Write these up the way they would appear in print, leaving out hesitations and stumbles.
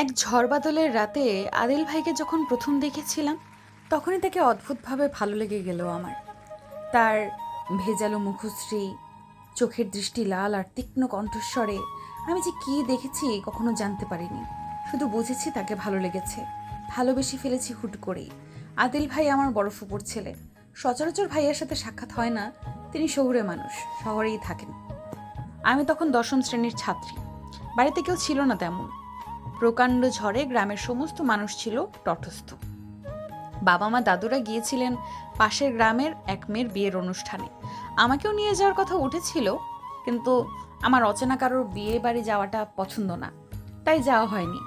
এক ঝড় বাদলের রাতে আদিল ভাইকে যখন প্রথম দেখেছিলাম তখনই তাকে অদ্ভুতভাবে ভালো লেগে গেল আমার। তার ভেজালো মুখশ্রী, চোখের দৃষ্টি লাল আর তীক্ষ্ণ কণ্ঠস্বরে আমি যে কী দেখেছি কখনো জানতে পারিনি। শুধু বুঝেছি তাকে ভালো লেগেছে, ভালোবেসে ফেলেছি হুট করেই। আদিল ভাই আমার বড় ফুপুর ছেলে। সচরাচর ভাইয়ের সাথে সাক্ষাৎ হয় না, তিনি শহুরে মানুষ, শহরেই থাকেন। আমি তখন দশম শ্রেণীর ছাত্রী, বাড়িতে কেউ ছিল না তেমন। প্রকাণ্ড ঝড়ে গ্রামের সমস্ত মানুষ ছিল তটস্থ। বাবা মা দাদুরা গিয়েছিলেন পাশের গ্রামের এক মেয়ের বিয়ের অনুষ্ঠানে। আমাকেও নিয়ে যাওয়ার কথা উঠেছিল, কিন্তু আমার অচেনা কারোর বিয়ে বাড়ি যাওয়াটা পছন্দ না, তাই যাওয়া হয়নি।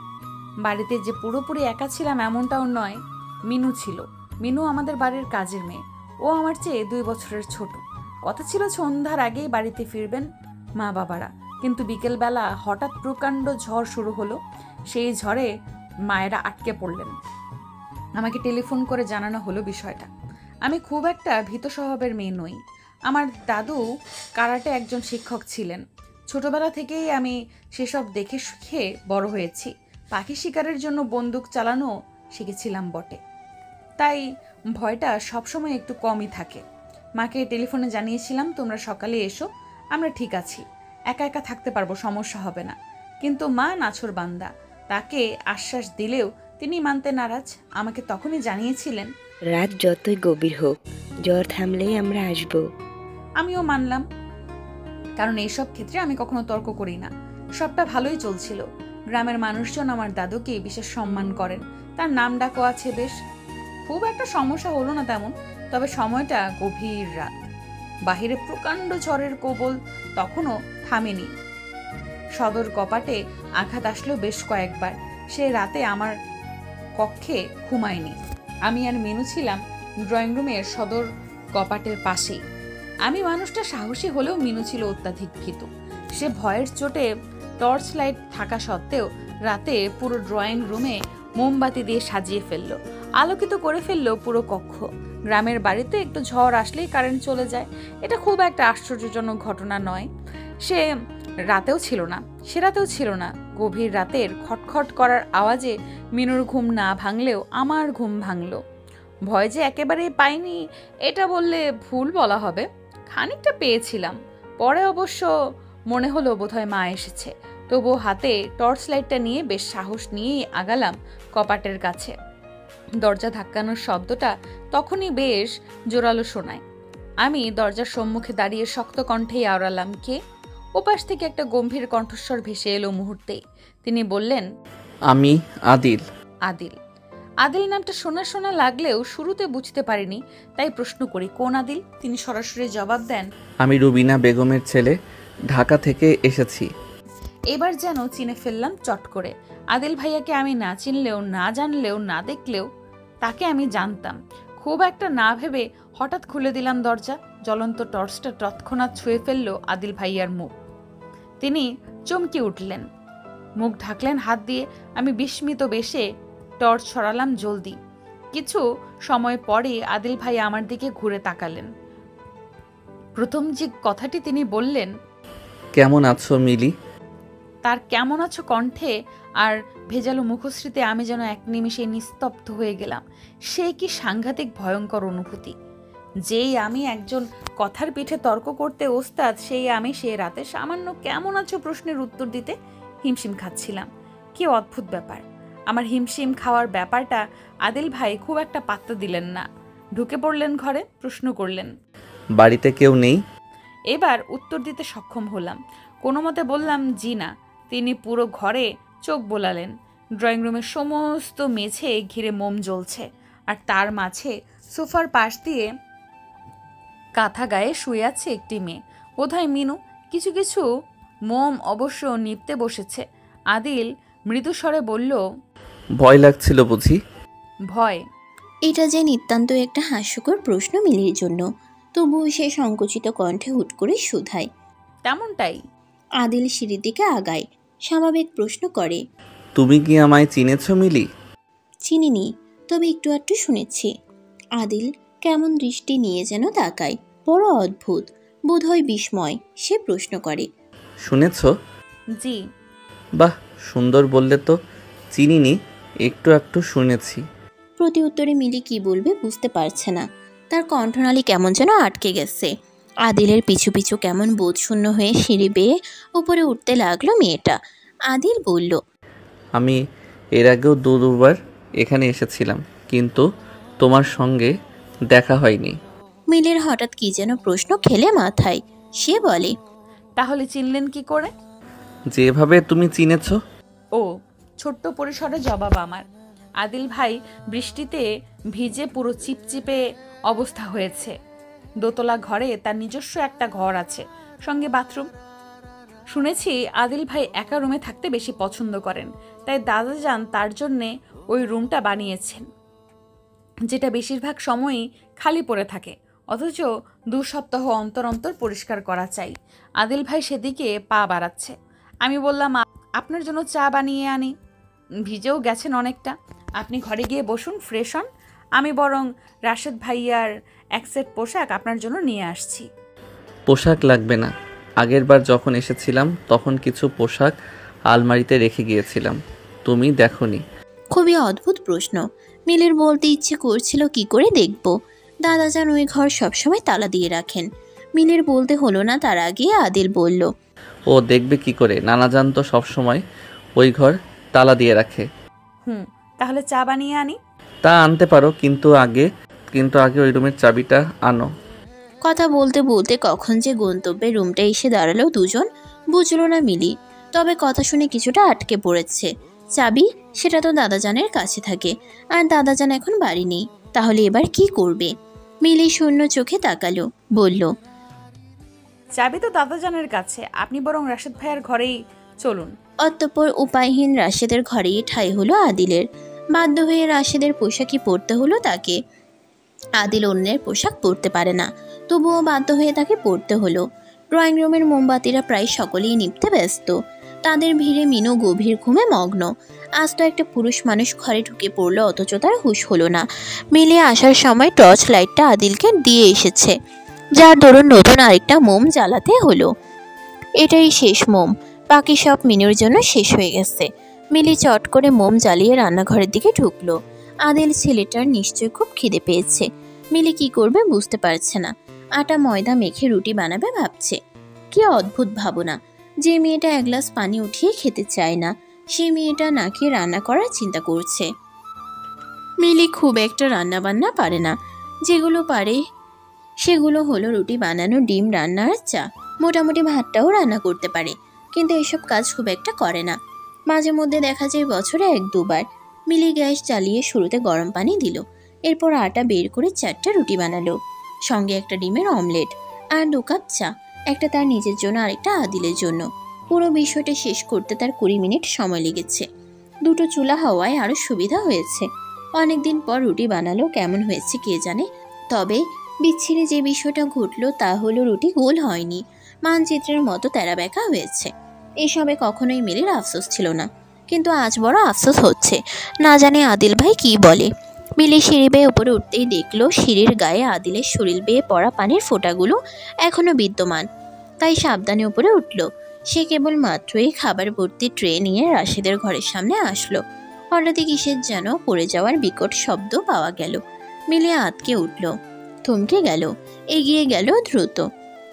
বাড়িতে যে পুরোপুরি একা ছিলাম এমনটাও নয়, মিনু ছিল। মিনু আমাদের বাড়ির কাজের মেয়ে, ও আমার চেয়ে 2 বছরের ছোট। কথা ছিল সন্ধ্যার আগেই বাড়িতে ফিরবেন মা বাবারা, কিন্তু বিকেলবেলা হঠাৎ প্রকাণ্ড ঝড় শুরু হলো। সেই ঝড়ে মায়েরা আটকে পড়লেন। আমাকে টেলিফোন করে জানানো হলো বিষয়টা। আমি খুব একটা ভীত স্বভাবের মেয়ে নই। আমার দাদু কারাটে একজন শিক্ষক ছিলেন। ছোটবেলা থেকেই আমি সেসব দেখে শিখে বড় হয়েছি। পাখি শিকারের জন্য বন্দুক চালানো শিখেছিলাম বটে, তাই ভয়টা সবসময় একটু কমই থাকে। মাকে টেলিফোনে জানিয়েছিলাম, তোমরা সকালে এসো, আমরা ঠিক আছি, একা একা থাকতে পারবো, সমস্যা হবে না। কিন্তু মা নাছোড়বান্দা, তাকে আশ্বাস দিলেও তিনি মানতে নারাজ। আমাকে তখনই জানিয়েছিলেন, রাত যতই গভীর হোক, জ্বর থামলেই আমরা আসব। আমিও মানলাম, কারণ এইসব ক্ষেত্রে আমি কখনো তর্ক করি না। সবটা ভালোই চলছিল। গ্রামের মানুষজন আমার দাদুকে বিশেষ সম্মান করেন, তার নাম ডাকও আছে বেশ। খুব একটা সমস্যা হলো না তেমন, তবে সময়টা গভীর রাত, বাহিরে প্রকাণ্ড ঝড়ের কবল তখনও থামেনি। সদর কপাটে আঘাত আসলো বেশ কয়েকবার। সে রাতে আমার কক্ষে ঘুমায়নি। আমি আর মেনু ছিলাম ড্রয়িং রুমের সদর কপাটের পাশেই। আমি মানুষটা সাহসী হলেও মিনু ছিল অত্যাধিক ভীতু। সে ভয়ের চোটে টর্চ লাইট থাকা সত্ত্বেও রাতে পুরো ড্রয়িং রুমে মোমবাতি দিয়ে সাজিয়ে ফেললো, আলোকিত করে ফেললো পুরো কক্ষ। গ্রামের বাড়িতে একটু ঝড় আসলেই কারেন্ট চলে যায়, এটা খুব একটা আশ্চর্যজনক ঘটনা নয়। সে রাতেও ছিল না, সে রাতেও ছিল না। গভীর রাতের খটখট করার আওয়াজে মিনুর ঘুম না ভাঙলেও আমার ঘুম ভাঙল। ভয় যে একেবারেই পাইনি এটা বললে ভুল বলা হবে, খানিকটা পেয়েছিলাম। পরে অবশ্য মনে হলো বোধহয় মা এসেছে। তবুও হাতে টর্চ লাইটটা নিয়ে বেশ সাহস নিয়েই আগালাম কপাটের কাছে। দরজা ধাক্কানোর শব্দটা তখনই বেশ জোরালো শোনায়। আমি দরজার সম্মুখে দাঁড়িয়ে শক্ত কণ্ঠেই আওড়ালাম, কে? ওপাশ থেকে একটা গম্ভীর কণ্ঠস্বর ভেসে এলো মুহূর্তেই। তিনি বললেন, আমি আদিল। আদিল। আদিল নামটা শোনা শোনা লাগলেও শুরুতে বুঝতে পারিনি, তাই প্রশ্ন করি, কোন আদিল? তিনি সরাসরি জবাব দেন, আমি রুবিনা বেগমের ছেলে, ঢাকা থেকে এসেছি। এবার যেন চিনে ফেললাম চট করে। আদিল ভাইয়াকে আমি না চিনলেও, না জানলেও, না দেখলেও তাকে আমি জানতাম। খুব একটা না ভেবে হঠাৎ খুলে দিলাম দরজা। জ্বলন্ত টর্চটা তৎক্ষণাৎ ছুঁয়ে ফেলল আদিল ভাইয়ার মুখ। তিনি চমকে উঠলেন, মুখ ঢাকলেন হাত দিয়ে। আমি বিস্মিত বেশে টর্চ ছড়ালাম জলদি। কিছু সময় পরে আদিল ভাই আমার দিকে ঘুরে তাকালেন। প্রথম যে কথাটি তিনি বললেন, কেমন আছো মিলি? তার কেমন আছো কণ্ঠে আর ভেজালো মুখশ্রীতে আমি যেন এক নিমিষে নিস্তব্ধ হয়ে গেলাম। সে কি সাংঘাতিক ভয়ঙ্কর অনুভূতি! যেই আমি একজন কথার পিঠে তর্ক করতে ওস্তাদ, সেই আমি সে রাতে সামান্য কেমন আছো প্রশ্নের উত্তর দিতে হিমশিম খাচ্ছিলাম। কি অদ্ভুত ব্যাপার! আমার হিমশিম খাওয়ার ব্যাপারটা আদিল ভাই খুব একটা পাত্তা দিলেন না। ঢুকে পড়লেন ঘরে, প্রশ্ন করলেন, বাড়িতে কেউ নেই? এবার উত্তর দিতে সক্ষম হলাম। কোনো মতে বললাম, জি না। তিনি পুরো ঘরে চোখ বোলালেন। ড্রয়িং রুমের সমস্ত মেঝে ঘিরে মোম জ্বলছে, আর তার মাঝে সোফার পাশ দিয়ে কাঁথা গায়ে শুয়ে আছে একটি মেয়ে, বোধহয় মিনু। কিছু কিছু মোম অবশ্য নিভতে বসেছে। আদিল মৃদু স্বরে বলল, ভয় লাগছিল বুঝি? ভয়? এটা যে নিতান্ত একটা হাস্যকর প্রশ্ন মিলির জন্য, তবুও সে সংকুচিত কণ্ঠে হুট করে শুধায়। তেমনটাই। আদিল সিঁড়ির দিকে আগায়, স্বাভাবিক প্রশ্ন করে, তুমি কি আমায় চিনেছ মিলি? চিনিনি, তবে একটু আধটু শুনেছি। আদিল কেমন দৃষ্টি নিয়ে যেন তাকায়, বড় অদ্ভুত, বোধহয় বিস্ময়। সে প্রশ্ন করে, শুনেছ? জি। বাহ, সুন্দর বললে তো। চিনিনি, একটু একটু শুনেছি। প্রতি উত্তরে মিলি কি বলবে বুঝতে পারছে না। তার কণ্ঠনালী কেমন যেন আটকে গেছে। আদিলের পিছু পিছু কেমন বোধশূন্য হয়ে সিঁড়ি বেয়ে উপরে উঠতে লাগলো মেয়েটা। আদিল বলল, আমি এর আগেও দুবার এখানে এসেছিলাম, কিন্তু তোমার সঙ্গে দেখা হয়নি। মিলির হঠাৎ কি যেন প্রশ্ন খেলে মাথায়। সে বলে, তাহলে চিনলেন কি করে? যেভাবে তুমি চিনেছ। ও, ছোট্ট পরিসরে জবাব আমার। আদিল ভাই বৃষ্টিতে ভিজে পুরো চিপচিপে অবস্থা হয়েছে। দোতলা ঘরে তার নিজস্ব একটা ঘর আছে, সঙ্গে বাথরুম। শুনেছি আদিল ভাই একা রুমে থাকতে বেশি পছন্দ করেন, তাই দাদাজান তার জন্যে ওই রুমটা বানিয়েছেন, যেটা বেশিরভাগ সময়ই খালি পড়ে থাকে, অথচ 2 সপ্তাহ অন্তর অন্তর পরিষ্কার করা চাই। আদিল ভাই সেদিকে পা বাড়াচ্ছে। আমি বললাম, আপনার জন্য চা বানিয়ে আনি, ভিজেও গেছেন অনেকটা। আপনি ঘরে গিয়ে বসুন, ফ্রেশ হন। আমি বরং রাশেদ ভাইয়ার এক সেট পোশাক আপনার জন্য নিয়ে আসছি। পোশাক লাগবে না, আগের বার যখন এসেছিলাম তখন কিছু পোশাক আলমারিতে রেখে গিয়েছিলাম, তুমি দেখোনি। খুবই অদ্ভুত প্রশ্ন। মিলির বলতে ইচ্ছে করছিল কি করে দেখব। দাদাজান ওই ঘর সবসময় তালা দিয়ে রাখেন। মিলির বলতে হলো না, তার আগে আদিল বলল, ও দেখবে কি করে, নানাজান তো সবসময় ওই ঘর তালা দিয়ে রাখে। তাহলে চা বানিয়ে আনি। তা আনতে পারো, কিন্তু আগে ওই রুমের চাবিটা আনো। কথা বলতে বলতে কখন যে গন্তব্যের রুমটা এসে দাঁড়ালো দুজন, বুঝলো না মিলি। তবে কথা শুনে কিছুটা আটকে পড়েছে। চাবি, সেটা তো দাদাজানের কাছে থাকে, আর দাদাজান এখন বাড়ি নেই। তাহলে এবার কি করবে? মিলি শূন্য চোখে তাকালো, বলল, চাবি তো দাদাজানের কাছে, আপনি বরং রাশেদ ভাইয়ার ঘরেই চলুন। অতঃপর উপায়হীন রাশেদের ঘরেই ঠাঁই হলো আদিলের। বাধ্য হয়ে রাশেদের পোশাকই পরতে হলো তাকে। আদিল অন্যের পোশাক পরতে পারে না, তবুও বাধ্য হয়ে তাকে পরতে হলো। ড্রয়িং রুমের মোমবাতিরা প্রায় সকলেই নিভতে ব্যস্ত। তাদের ভিড়ে মিনু গভীর ঘুমে মগ্ন। আজ তো একটা পুরুষ মানুষ ঘরে ঢুকে পড়লো, অথচ তার হুঁশ হলো না। মিলিয়ে আসার সময় টর্চ লাইটটা আদিলকে দিয়ে এসেছে, যার দরুন নতুন আরেকটা মোম জ্বালাতে হলো। এটাই শেষ মোম, বাকি সব মিনুর জন্য শেষ হয়ে গেছে। মিলি চট করে মোম জ্বালিয়ে রান্নাঘরের দিকে ঢুকলো। আদিল ছেলেটার নিশ্চয় খুব খিদে পেয়েছে। মিলি কি করবে বুঝতে পারছে না। আটা ময়দা মেখে রুটি বানাবে ভাবছে। কি অদ্ভুত ভাবনা, যে মেয়েটা এক গ্লাস পানি উঠিয়ে খেতে চায় না, সেই মেয়েটা নাকি রান্না করার চিন্তা করছে। মিলি খুব একটা রান্না বান্না পারে না। যেগুলো পারে সেগুলো হলো রুটি বানানো, ডিম রান্না আর চা। মোটামুটি ভাতটাও রান্না করতে পারে, কিন্তু এসব কাজ খুব একটা করে না। মাঝে মধ্যে দেখা যায় বছরে 1-2 বার। মিলি গ্যাস জ্বালিয়ে শুরুতে গরম পানি দিল, এরপর আটা বের করে 4টা রুটি বানালো, সঙ্গে একটা ডিমের অমলেট আর 2 কাপ চা, একটা তার নিজের জন্য আরেকটা আদিলের জন্য। পুরো বিষয়টা শেষ করতে তার 20 মিনিট সময় লেগেছে। 2টো চুলা হওয়ায় আরও সুবিধা হয়েছে। অনেকদিন পর রুটি বানালো, কেমন হয়েছে কে জানে। তবে বিচ্ছিরি যে বিষয়টা ঘটলো তা হলো রুটি গোল হয়নি, মানচিত্রের মতো তেরা বেঁকা হয়েছে। এসবে কখনোই মিলির আফসোস ছিল না, কিন্তু আজ বড় আফসোস হচ্ছে। না জানে আদিল ভাই কি বলে। মিলি সিঁড়ি বেয়ে উপরে উঠতেই দেখলো সিঁড়ির গায়ে আদিলের শরীর বেয়ে পড়া পানির ফোঁটাগুলো এখনো বিদ্যমান। তাই সাবধানে উপরে উঠল। সে কেবল মাত্রই খাবার ভর্তি ট্রে নিয়ে রাশেদের ঘরের সামনে আসলো। হঠাৎই কিসের যেন পড়ে যাওয়ার বিকট শব্দ পাওয়া গেল। মিলি আতকে উঠল, থমকে গেল, এগিয়ে গেল দ্রুত।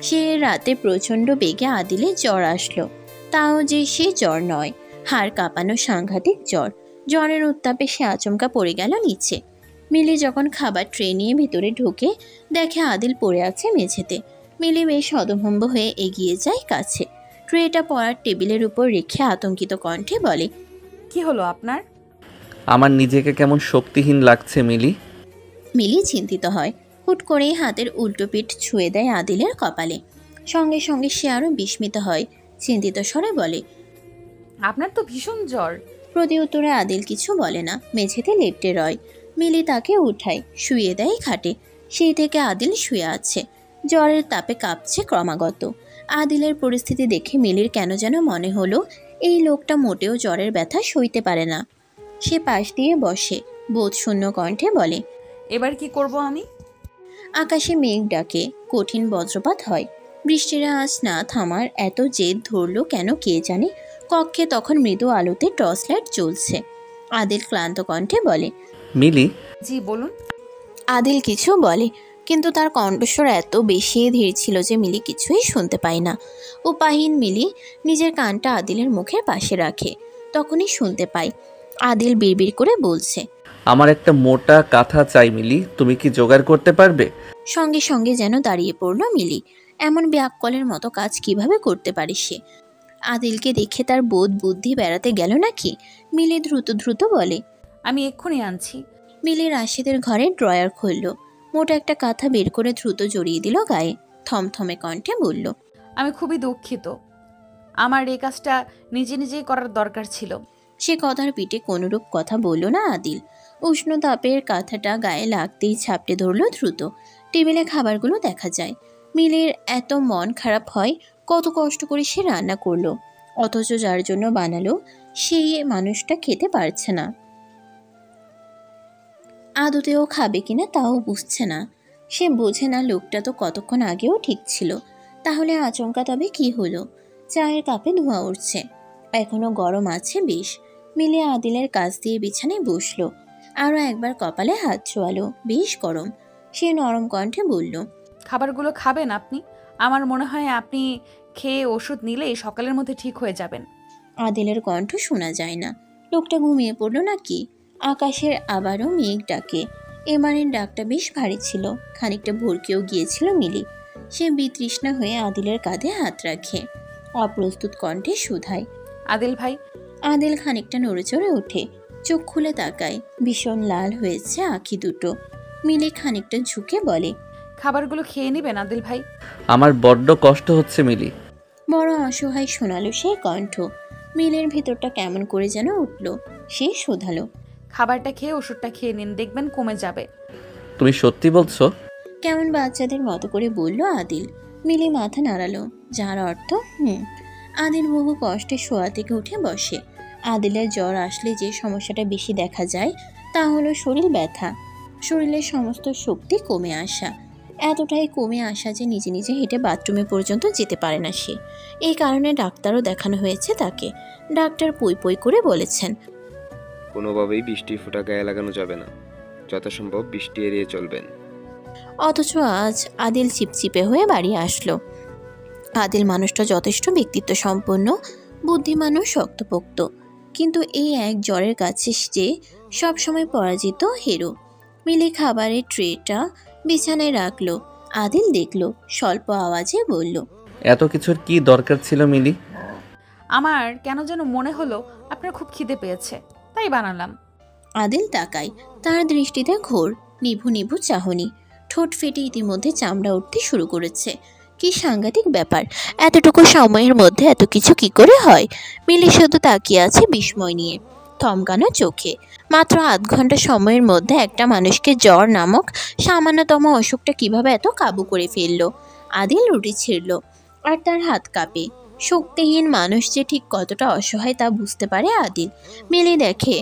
সে রাতে প্রচণ্ড বেগে আদিলে জ্বর আসলো, তাও যে সে জ্বর নয়, হাড় কাঁপানো সাংঘাতিক জ্বর। জ্বরের উত্তাপে সে আচমকা পড়ে গেল নিচে। মিলি যখন খাবার ট্রে নিয়ে ভিতরে ঢোকে, দেখে আদিল পড়ে আছে মেঝেতে। মিলি বেশ হতভম্ব হয়ে এগিয়ে যায় কাছে, ট্রেটা পড়ার টেবিলের উপর রেখে আতঙ্কিত কণ্ঠে বলে, কি হলো আপনার? আমার নিজেকে কেমন শক্তিহীন লাগছে মিলি। মিলি চিন্তিত হয়। হুট করেই হাতের উল্টো পিঠ ছুঁয়ে দেয় আদিলের কপালে। সঙ্গে সঙ্গে সে আরও বিস্মিত হয়, চিন্তিত স্বরে বলে, আপনার তো ভীষণ জ্বর। প্রতি উত্তরে আদিল কিছু বলে না, মেঝেতে লেপ্টে রয়। মিলি তাকে উঠায়, শুয়ে দেয় খাটে। সেই থেকে আদিল শুয়ে আছে, জ্বরের তাপে কাঁপছে ক্রমাগত। আদিলের পরিস্থিতি দেখে মিলির কেন যেন মনে হলো এই লোকটা মোটেও জ্বরের ব্যথা সইতে পারে না। সে পাশ দিয়ে বসে, বোধশূন্য কণ্ঠে বলে, এবার কি করব আমি? আকাশে মেঘ ডাকে, কঠিন বজ্রপাত হয়। বৃষ্টির আজ না থামার এত জেদ ধরল কেন কে জানে। কক্ষে তখন মৃদু আলোতে টর্চ লাইট জ্বলছে। আদিল ক্লান্ত কণ্ঠে বলে। মিলি, জি বলুন। আদিল কিছু বলে, কিন্তু তার কণ্ঠস্বর এত বেশি ধীর ছিল যে মিলি কিছুই শুনতে পায় না। উপায়হীন মিলি নিজের কানটা আদিলের মুখের পাশে রাখে। তখনই শুনতে পায় আদিল বিড়বিড় করে বলছে, আমার একটা মোটা কাঁথা চাই মিলি, তুমি কি জোগাড় করতে পারবে? সঙ্গে সঙ্গে যেন দাঁড়িয়ে পড়ল মিলি। এমন ব্যাককলের মতো কাজ কিভাবে করতে পারে সে? আদিলকে দেখে তার বোধ বুদ্ধি বেড়াতে গেল নাকি? মিলি দ্রুত দ্রুত বলে। আমি এক্ষুনি আনছি। মিলি রাশেদের ঘরে ড্রয়ার খুলল, মোটা একটা কাঁথা বের করে দ্রুত জড়িয়ে দিল গায়ে। থমথমে কণ্ঠে বলল, আমি খুবই দুঃখিত, আমার এই কাজটা নিজে নিজেই করার দরকার ছিল। সে কথার পিঠে কোনরূপ কথা বলল না আদিল। উষ্ণ তাপের কাঁথাটা গায়ে লাগতেই ঝাপটে ধরল দ্রুত। টেবিলে খাবারগুলো দেখা যায়। মিলির এত মন খারাপ হয়, কত কষ্ট করে সে রান্না করলো, অথচ যার জন্য বানালো সেই মানুষটা খেতে পারছে না। আদতেও খাবে কিনা তাও বুঝছে না। সে বোঝে না লোকটা তো কতক্ষণ আগেও ঠিক ছিল, তাহলে আচমকা তবে কি হলো? চায়ের কাপে ধোঁয়া উঠছে, এখনো গরম আছে বেশ। মিলে আদিলের কাছ দিয়ে বিছানায় বসলো, আরও একবার কপালে হাত ছোয়ালো, বেশ গরম। সে নরম কণ্ঠে বলল, খাবারগুলো খাবেন আপনি? আমার মনে হয় আপনি খেয়ে ওষুধ নিলেই সকালের মধ্যে ঠিক হয়ে যাবেন। আদিলের কণ্ঠ শোনা যায় না। লোকটা ঘুমিয়ে পড়লো নাকি? আকাশের আবারও মেঘ ডাকে। এবারের ডাকটা বেশ ভারী ছিল, খানিকটা ভরকেও গিয়েছিল মিলি। সে বিতৃষ্ণা হয়ে আদিলের কাঁধে হাত রাখে, অপ্রস্তুত কণ্ঠে শুধায়। আদিল ভাই। আদিল খানিকটা নড়েচড়ে ওঠে, চোখ খুলে তাকায়। ভীষণ লাল হয়েছে আঁখি দুটো। মিলি খানিকটা ঝুঁকে বলে, খাবারগুলো খেয়ে নেবেন আদিল ভাই। আমার বড্ড কষ্ট হচ্ছে মিলি। বড় অসহায় শোনালো সেই কণ্ঠ। মিলের ভিতরটা কেমন করে যেন উঠল। সে শোধালো, খাবারটা খেয়ে ওষুধটা খেয়ে নিন, দেখবেন কমে যাবে। তুমি সত্যি বলছো? কেমন বাচ্চাদের মতো করে বলল আদিল। মিলি মাথা নাড়ালো, যার অর্থ হুম। আদিল বহু কষ্টে শোয়া থেকে উঠে বসে। আদিলের জ্বর আসলে যে সমস্যাটা বেশি দেখা যায় তা হলো শরীর ব্যথা, শরীরের সমস্ত শক্তি কমে আসা। এতটাই কমে আসা যে নিজে নিজে হেঁটে বাথরুমে পর্যন্ত যেতে পারে না সে। এই কারণে ডাক্তারও দেখানো হয়েছে তাকে। ডাক্তার পই পই করে বলেছেন, কোনোভাবেই বৃষ্টির ফোঁটা গায়ে লাগানো যাবে না, যথাসম্ভব বৃষ্টি এড়িয়ে চলবেন। অথচ আজ আদিল চিপচিপে হয়ে বাড়ি আসলো। আদিল মানুষটা যথেষ্ট ব্যক্তিত্ব সম্পন্ন, বুদ্ধিমান ও শক্তপোক্ত, কিন্তু এই এক জ্বরের কাছে যে সবসময় পরাজিত হিরো। মিলি খাবারের ট্রেটা বিছানায় রাখলো। আদিল দেখলো, স্বল্প আওয়াজে বলল, এত কিছুর কি দরকার ছিল মিলি? আমার কেন যেন মনে হলো আপনার খুব খিদে পেয়েছে, তাই বানালাম। আদিল তাকায়, তার দৃষ্টিতে ঘোর, নিভু নিভু চাহনি। ঠোঁট ফেটে ইতিমধ্যে চামড়া উঠতে শুরু করেছে। কি সাংঘাতিক ব্যাপার, এতটুকু সময়ের মধ্যে এত কিছু কি করে হয়? মিলি শুধু তাকিয়ে আছে বিস্ময় নিয়ে, থমকানো চোখে। মাত্র আধ ঘন্টা সময়ের মধ্যে একটা মানুষকে জ্বর নামক সামান্যতম অসুখটা কিভাবে এত কাবু করে ফেললো? আদিল রুটি ছিঁড়ল, আর তার হাত কাঁপে। শক্তিহীন মানুষ যে ঠিক কতটা অসহায় তা বুঝতে পারে আদিল। মিলি দেখে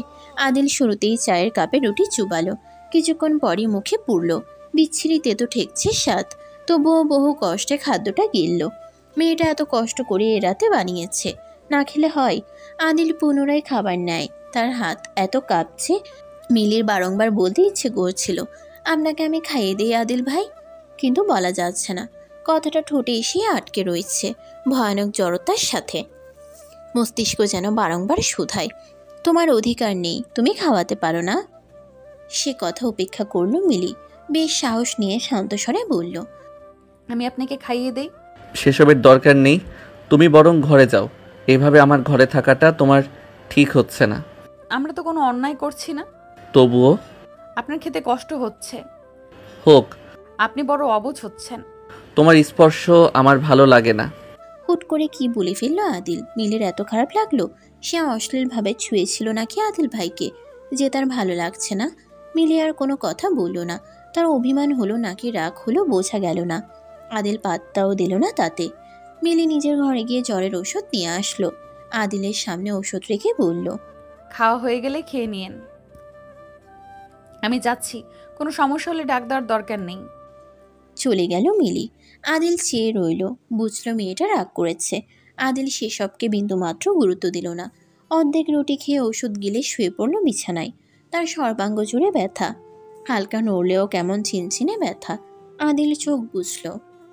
আদিল শুরুতেই চায়ের কাপে রুটি চুবালো, কিছুক্ষণ পরই মুখে পুড়ল। বিচ্ছিরি তেতো ঠেকছে স্বাদ, তবুও বহু কষ্টে খাদ্যটা গিলল। মেয়েটা এত কষ্ট করে এ রাতে বানিয়েছে, না খেলে হয়? আদিল পুনরায় খাবার নেয়, তার হাত এত কাঁপছে। মিলির বারংবার বলতে ইচ্ছে করছিল, আপনাকে আমি খাইয়ে দিই আদিল ভাই, কিন্তু বলা যাচ্ছে না। কথাটা ঠোঁটে এসে আটকে রয়েছে ভয়ানক জড়তার সাথে। মস্তিষ্ক যেন বারংবার শুধায়, তোমার অধিকার নেই, তুমি খাওয়াতে পারো না। সে কথা উপেক্ষা করল মিলি। বেশ সাহস নিয়ে শান্ত স্বরে বলল, আমি আপনাকে খাইয়ে দেই। সেসবের দরকার নেই, তুমি বরং ঘরে যাও। এভাবে আমার ঘরে থাকাটা তোমার ঠিক হচ্ছে না। আমরা তো কোনো অন্যায় করছি না। তবুও আপনার খেতে কষ্ট হচ্ছে, হোক। আপনি বড় অবুঝ হচ্ছেন। তোমার স্পর্শ আমার ভালো লাগে না। হুট করে কি বলে ফেলল আদিল। মিলির এত খারাপ লাগলো? সে অশ্লীলভাবে ছুঁয়েছিল নাকি আদিল ভাইকে, যে তার ভালো লাগছে না? মিলি আর কোনো কথা বলল না। তার অভিমান হলো নাকি রাগ হলো বোঝা গেল না। আদিল পাত্তাও দিল না তাতে। মিলি নিজের ঘরে গিয়ে জ্বরের ওষুধ নিয়ে আসলো। আদিলের সামনে ওষুধ রেখে বলল, খাওয়া হয়ে গেলে খেয়ে নিয়েন। আমি যাচ্ছি, কোনো সমস্যা হলে ডাক দেওয়ার দরকার নেই। চলে গেল মিলি। আদিল চেয়ে রইল, বুঝলো মেয়েটা রাগ করেছে। আদিল সেসবকে বিন্দুমাত্র গুরুত্ব দিল না। অর্ধেক রুটি খেয়ে ওষুধ গিলে শুয়ে পড়ল বিছানায়। তার সর্বাঙ্গ জুড়ে ব্যথা, হালকা নড়লেও কেমন ছিনছিনে ব্যথা। আদিল চোখ বুঝল,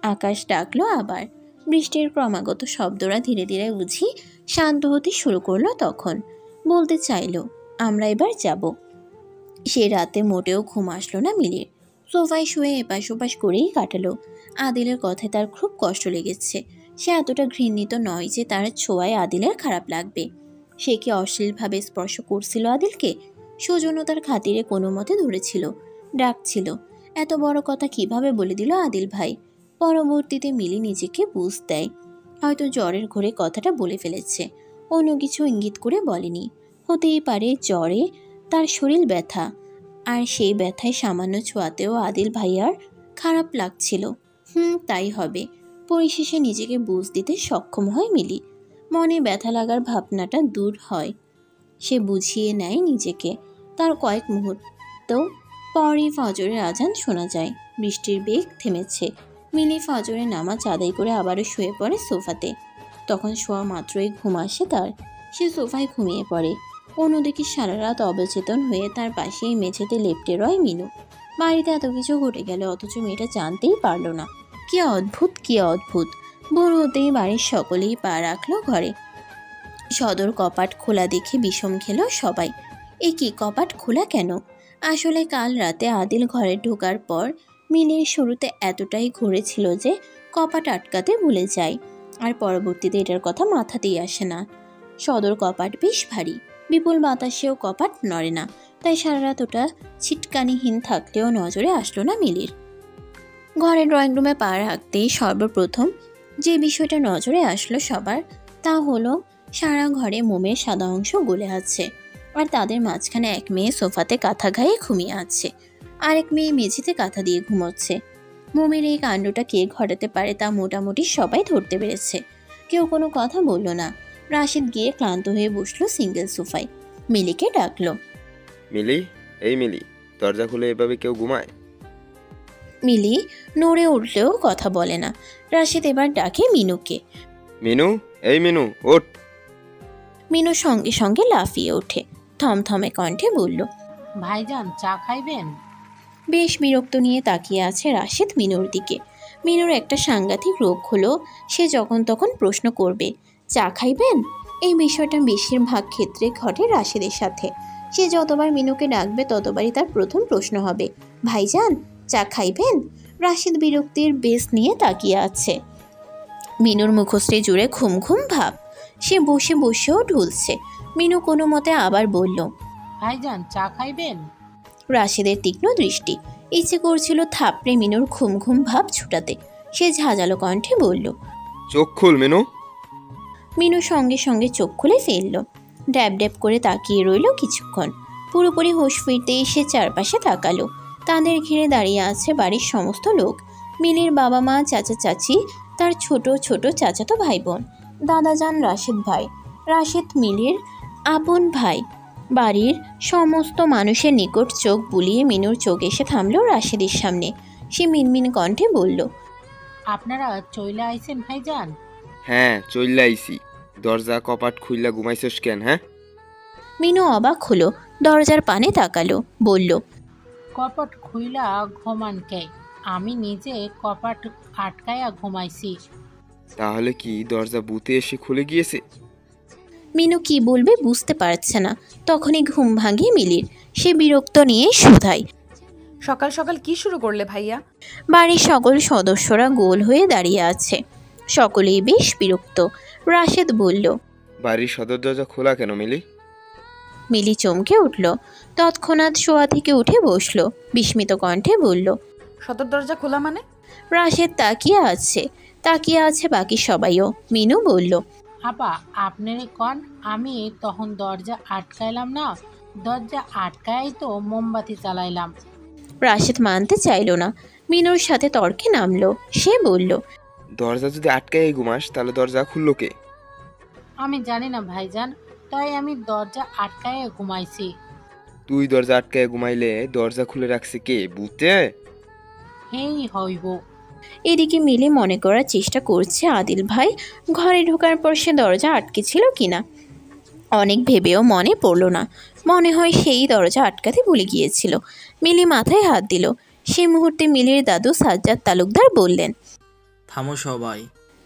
আকাশ ডাকলো আবার। বৃষ্টির ক্রমাগত শব্দরা ধীরে ধীরে বুঝি শান্ত হতে শুরু করলো। তখন বলতে চাইল, আমরা এবার যাব। সে রাতে মোটেও ঘুম আসলো না মিলির। সোফায় শুয়ে এপাশ ওপাশ করেই কাটালো। আদিলের কথায় তার খুব কষ্ট লেগেছে। সে এতটা ঘৃণিত নয় যে তার ছোঁয়ায় আদিলের খারাপ লাগবে। সে কি অশ্লীলভাবে স্পর্শ করছিল আদিলকে? সৌজন্যতার খাতিরে কোনো মতে ধরেছিল, ডাকছিল। এত বড় কথা কিভাবে বলে দিল আদিল ভাই? পরবর্তীতে মিলি নিজেকে বুঝ দেয়, হয়তো জ্বরের ঘোরে কথাটা বলে ফেলেছে, অন্য কিছু ইঙ্গিত করে বলেনি। হতেই পারে জ্বরে তার শরীর ব্যথা, আর সেই ব্যথায় সামান্য ছোঁয়াতেও আদিল ভাইয়ার খারাপ লাগছিল। তাই হবে। পরিশেষে নিজেকে বুঝ দিতে সক্ষম হয় মিলি। মনে ব্যথা লাগার ভাবনাটা দূর হয়। সে বুঝিয়ে নেয় নিজেকে। তার কয়েক মুহূর্ত পরই ফজরের আজান শোনা যায়। বৃষ্টির বেগ থেমেছে। মিলি ফজরের নামাজ আদায় করে আবারও শুয়ে পড়ে সোফাতে। তখন শোয়া মাত্রই ঘুম আসে তার। সে সোফায় ঘুমিয়ে পড়ে। অন্যদিকে সারা রাত অবচেতন হয়ে তার পাশেই মেঝেতে লেপ্টে রয় মিনু। বাড়িতে এত কিছু ঘটে গেল, অথচ মেয়েটা জানতেই পারল না। কি অদ্ভুত, কি অদ্ভুত। ভোর হতেই বাড়ির সকলেই পা রাখলো ঘরে। সদর কপাট খোলা দেখে বিষম খেল সবাই। এ কি, কপাট খোলা কেন? আসলে কাল রাতে আদিল ঘরে ঢোকার পর মিলির শুরুতে এতটাই ঘুরেছিল যে কপাট আটকাতে ভুলে যায়, আর পরবর্তীতে এটার কথা মাথাতেই আসে না। সদর কপাট বেশ ভারী, বিপুল বাতাসেও কপাট নড়ে না, তাই সারা রাত ওটা ছিটকানিহীন থাকলেও নজরে আসলো না মিলির। ঘরের ড্রয়িং রুমে পা রাখতেই সর্বপ্রথম যে বিষয়টা নজরে আসলো সবার, তা হলো সারা ঘরে মোমের সাদা অংশ গলে আছে, আর তাদের মাঝখানে এক মেয়ে সোফাতে কাঁথা গায়ে ঘুমিয়ে আছে, আরেক মেয়ে মেঝেতে কাঁথা দিয়ে ঘুমোচ্ছে। মোমের এই কাণ্ডটা কে ঘটাতে পারে তা মোটামুটি সবাই ধরতে পেরেছে। কেউ কোনো কথা বলল না। রাশিদ গিয়ে ক্লান্ত হয়ে বসলো সিঙ্গেল সোফায়। মিলিকে ডাকলো। মিলি, এই মিলি, দরজা খুলে এভাবে কেউ ঘুমায়? মিলি নড়ে উঠলেও কথা বলে না। রাশিদ এবার ডাকে মিনুকে। মিনু, এই মিনু, ওঠ। মিনু সঙ্গে সঙ্গে লাফিয়ে ওঠে, থমথমে কণ্ঠে বলল, ভাইজান চা খাইবেন? বেশ বিরক্ত নিয়ে তাকিয়ে আছে রাশিদ মিনুর দিকে। মিনুর একটা সাংঘাতিক রোগ হলো, সে যখন তখন প্রশ্ন করবে, চা খাইবেন? এই বিষয়টা বেশিরভাগ ক্ষেত্রে ঘটে রাশিদের সাথে। সে যতবার মিনুকে ডাকবে ততবারই তার প্রথম প্রশ্ন হবে, ভাইজান চা খাইবেন? রাশিদ বিরক্তির বেশ নিয়ে তাকিয়ে আছে। মিনুর মুখশ্রী জুড়ে ঘুম ঘুম ভাব। সে বসে বসেও ঢুলছে। মিনু কোনো মতে আবার বলল, ভাইজান চা খাইবেন? রাশিদের তীক্ষ্ণ দৃষ্টি। ইচ্ছে করছিল থাপড়ে মিনুর ঘুম ঘুম ভাব ছুটাতে। সে ঝাঁঝালো কণ্ঠে বলল, চোখ খুল মিনু। মিনু সঙ্গে সঙ্গে চোখ খুলে ফেলল। ড্যাব ড্যাব করে তাকিয়ে রইল কিছুক্ষণ। পুরোপুরি হুঁশ ফিরতে এসে চারপাশে তাকালো। তাদের ঘিরে দাঁড়িয়ে আছে বাড়ির সমস্ত লোক। মিলির বাবা মা, চাচা চাচি, তার ছোট ছোট চাচাতো ভাই বোন, দাদাজান রাশিদ ভাই। রাশিদ মিলির আপন ভাই। বাড়ির সমস্ত মানুষের নিকট চোখ বুলিয়ে মিনুর চোখ এসে থামলো রাশিদের সামনে। সে মিনমিন কণ্ঠে বলল, আপনারা চইলা আইছেন ভাইজান? হ্যাঁ, চইল্লা আইছি। দরজা কপাট খুইলা ঘুমাইছস কেন? হ্যাঁ। মিনু অবাক হলো, দরজার পানে তাকালো, বলল, কপাট খুইলা ঘুমান কে? আমি নিজে কপাট আটকায়া ঘুমাইছি। তাহলে কি দরজা বুতে এসে খুলে গিয়েছে? মিনু কি বলবে বুঝতে পারছে না। তখনই ঘুম ভাঙে মিলির। সে বিরক্ত নিয়ে শুধায়, সকাল সকাল কি শুরু করলে ভাইয়া? বাড়ির সকল সদস্যরা গোল হয়ে দাঁড়িয়ে আছে। সকলেই বেশ বিরক্ত। রাশেদ বলল, বাড়ির সদর দরজা খোলা কেন মিলি? মিলি চমকে উঠল। তৎক্ষণাৎ শোয়া থেকে উঠে বসল। বিস্মিত কণ্ঠে বলল, সদর দরজা খোলা মানে? রাশেদ তাকিয়ে আছে বাকি সবাইও। মিনু বলল, আপা আপনারে কন, আমি তখন দরজা আটকাইলাম না। দরজা আটকাই তো মোমবাতি চালাইলাম। রাশেদ মানতে চাইল না। মিনুর সাথে তর্কে নামলো। সে বলল, দরজা যদি আটকায় ঘুমাস তাহলে দরজা খুললো কে? আমি জানি না ভাইজান, তাই আমি দরজা আটকায় ঘুমাইছি। তুই দরজা আটকায় ঘুমাইলে দরজা খুলে রাখছে কে? বুতে? হেই হইব। এদিকে মিলে মনে করার চেষ্টা করছে আদিল ভাই ঘরে ঢোকার পর সে দরজা আটকে ছিল কিনা। অনেক ভেবেও মনে পড়ল না। মনে হয় সেই দরজা আটকাতে ভুলে গিয়েছিল। মিলি মাথায় হাত দিল। সেই মুহূর্তে মিলির দাদু সাজ্জাদ তালুকদার বললেন। থামো সবাই।